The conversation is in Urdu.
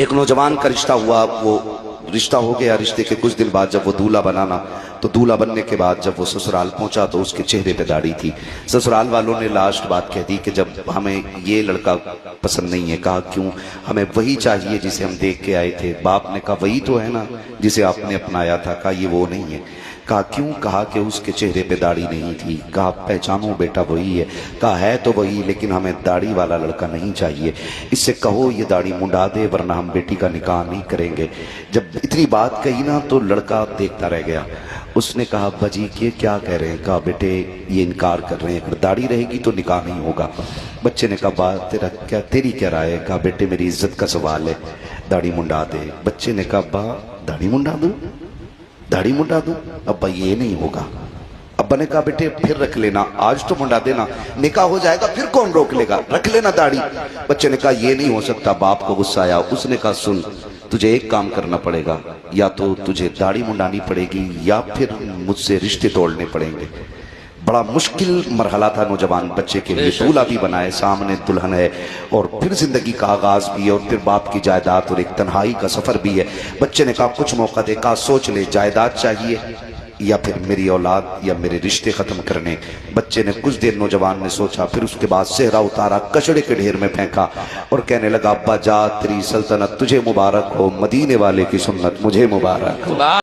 ایک نوجوان کا رشتہ ہوا، وہ رشتہ ہو گیا، رشتے کے کچھ دن بعد جب وہ دولہا بنانا تو دولہا بننے کے بعد جب وہ سسرال پہنچا تو اس کے چہرے پہ داڑھی تھی۔ سسرال والوں نے لاسٹ بات کہہ دی کہ جب ہمیں یہ لڑکا پسند نہیں ہے۔ کہا کیوں؟ ہمیں وہی چاہیے جسے ہم دیکھ کے آئے تھے۔ باپ نے کہا وہی تو ہے نا جسے آپ نے اپنایا تھا۔ کہا یہ وہ نہیں ہے۔ کہا کیوں؟ کہا کہ اس کے چہرے پہ داڑھی نہیں تھی۔ کہا پہچانو بیٹا وہی ہے۔ کہا ہے تو وہی، لیکن ہمیں داڑھی والا لڑکا نہیں چاہیے، اس سے کہو یہ داڑھی منڈا دے ورنہ ہم بیٹی کا نکاح نہیں کریں گے۔ جب اتنی بات کہی نا تو لڑکا دیکھتا رہ گیا۔ اس نے کہا ابا جی یہ کیا کہہ رہے ہیں؟ کہا بیٹے یہ انکار کر رہے ہیں، اگر داڑھی رہے گی تو نکاح نہیں ہوگا۔ بچے نے کہا بات تیری کیا رائے ہے؟ کہا بیٹے میری عزت کا سوال ہے، داڑھی منڈا دے۔ بچے نے کہا ابا داڑھی منڈا دوں؟ داڑھی منڈا دوں؟ ابا یہ نہیں ہوگا۔ ابا نے کہا بیٹے پھر رکھ لینا، آج تو منڈا دینا، نکاح ہو جائے گا پھر کون روک لے گا، رکھ لینا داڑھی۔ بچے نے کہا یہ نہیں ہو سکتا۔ باپ کو غصہ آیا، اس نے کہا سن تجھے ایک کام کرنا پڑے گا، یا تو تجھے داڑھی منڈانی پڑے گی یا پھر مجھ سے رشتے توڑنے پڑیں گے۔ بڑا مشکل مرحلہ تھا نوجوان بچے کے لیے، دولہا بھی بنائے، سامنے دلہن ہے، اور پھر زندگی کا آغاز بھی ہے، اور پھر باپ کی جائیداد اور ایک تنہائی کا سفر بھی ہے۔ بچے نے کہا کچھ موقع دے۔ کہا سوچ لے، جائیداد چاہیے یا پھر میری اولاد یا میرے رشتے ختم کرنے۔ بچے نے کچھ دیر نوجوان نے سوچا، پھر اس کے بعد صحرا اتارا، کچڑے کے ڈھیر میں پھینکا اور کہنے لگا ابا جا تیری سلطنت تجھے مبارک ہو، مدینے والے کی سنت مجھے مبارک ہو۔